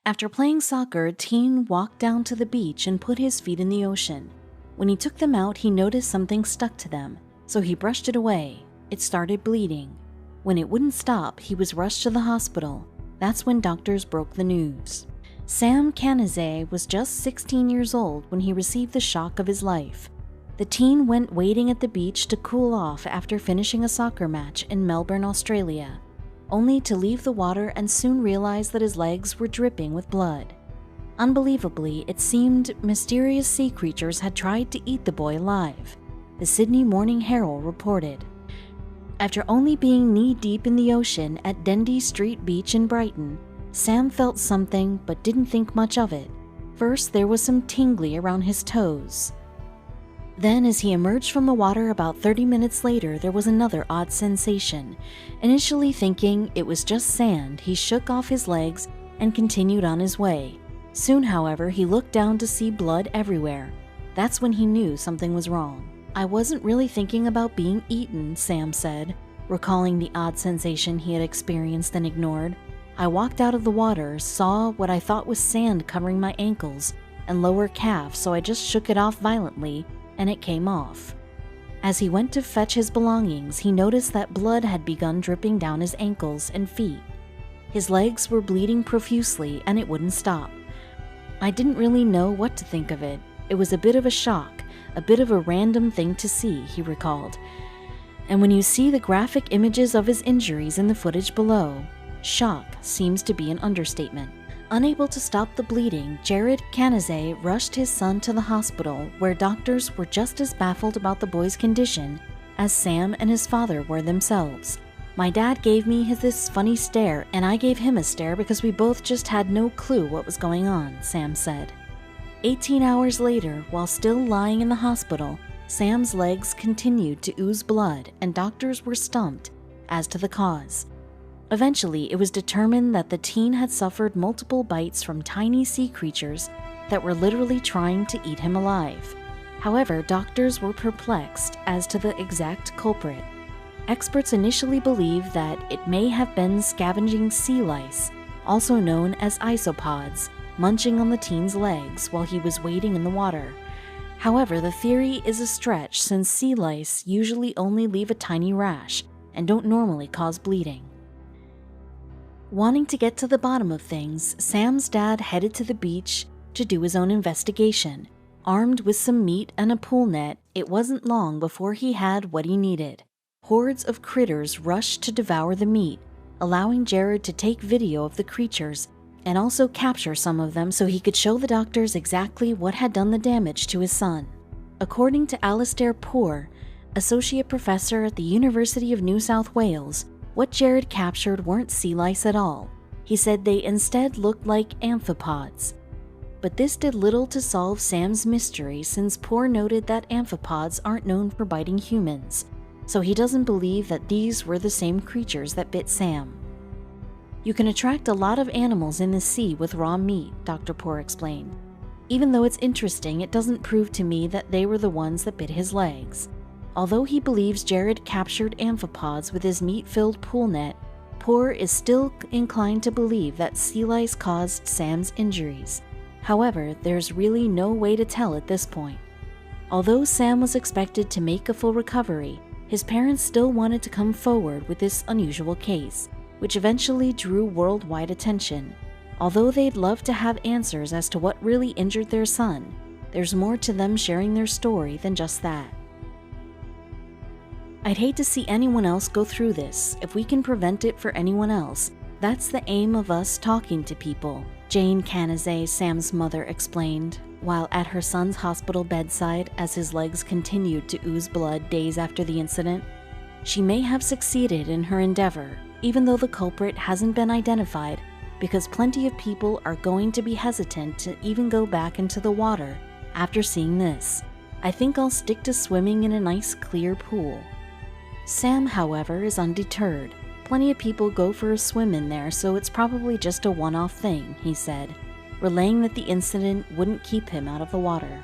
After playing soccer, a teen walked down to the beach and put his feet in the ocean. When he took them out, he noticed something stuck to them, so he brushed it away. It started bleeding. When it wouldn't stop, he was rushed to the hospital. That's when doctors broke the news. Sam Kanazay was just 16 years old when he received the shock of his life. The teen went wading at the beach to cool off after finishing a soccer match in Melbourne, Australia, only to leave the water and soon realize that his legs were dripping with blood. Unbelievably, it seemed mysterious sea creatures had tried to eat the boy alive, the Sydney Morning Herald reported. After only being knee-deep in the ocean at Dendy Street Beach in Brighton, Sam felt something but didn't think much of it. First, there was some tingling around his toes. Then, as he emerged from the water about 30 minutes later, there was another odd sensation. Initially thinking it was just sand, he shook off his legs and continued on his way. Soon, however, he looked down to see blood everywhere. That's when he knew something was wrong. "I wasn't really thinking about being eaten," Sam said, recalling the odd sensation he had experienced and ignored. "I walked out of the water, saw what I thought was sand covering my ankles and lower calf, so I just shook it off violently, and it came off." As he went to fetch his belongings, he noticed that blood had begun dripping down his ankles and feet. His legs were bleeding profusely, and it wouldn't stop. "I didn't really know what to think of it. It was a bit of a shock, a bit of a random thing to see," he recalled. And when you see the graphic images of his injuries in the footage below, shock seems to be an understatement. Unable to stop the bleeding, Jared Kanazay rushed his son to the hospital, where doctors were just as baffled about the boy's condition as Sam and his father were themselves. "My dad gave me this funny stare, and I gave him a stare because we both just had no clue what was going on," Sam said. 18 hours later, while still lying in the hospital, Sam's legs continued to ooze blood, and doctors were stumped as to the cause. Eventually, it was determined that the teen had suffered multiple bites from tiny sea creatures that were literally trying to eat him alive. However, doctors were perplexed as to the exact culprit. Experts initially believed that it may have been scavenging sea lice, also known as isopods, munching on the teen's legs while he was wading in the water. However, the theory is a stretch since sea lice usually only leave a tiny rash and don't normally cause bleeding. Wanting to get to the bottom of things, Sam's dad headed to the beach to do his own investigation. Armed with some meat and a pool net, it wasn't long before he had what he needed. Hordes of critters rushed to devour the meat, allowing Jared to take video of the creatures and also capture some of them so he could show the doctors exactly what had done the damage to his son. According to Alistair Poor, associate professor at the University of New South Wales, what Jared captured weren't sea lice at all. He said they instead looked like amphipods. But this did little to solve Sam's mystery, since Poor noted that amphipods aren't known for biting humans, so he doesn't believe that these were the same creatures that bit Sam. "You can attract a lot of animals in the sea with raw meat," Dr. Poor explained. "Even though it's interesting, it doesn't prove to me that they were the ones that bit his legs." Although he believes Jared captured amphipods with his meat-filled pool net, Poor is still inclined to believe that sea lice caused Sam's injuries. However, there's really no way to tell at this point. Although Sam was expected to make a full recovery, his parents still wanted to come forward with this unusual case, which eventually drew worldwide attention. Although they'd love to have answers as to what really injured their son, there's more to them sharing their story than just that. "I'd hate to see anyone else go through this. If we can prevent it for anyone else, that's the aim of us talking to people," Jane Kanazay, Sam's mother, explained, while at her son's hospital bedside as his legs continued to ooze blood days after the incident. She may have succeeded in her endeavor, even though the culprit hasn't been identified, because plenty of people are going to be hesitant to even go back into the water after seeing this. "I think I'll stick to swimming in a nice clear pool." Sam, however, is undeterred. "Plenty of people go for a swim in there, so it's probably just a one-off thing," he said, relaying that the incident wouldn't keep him out of the water.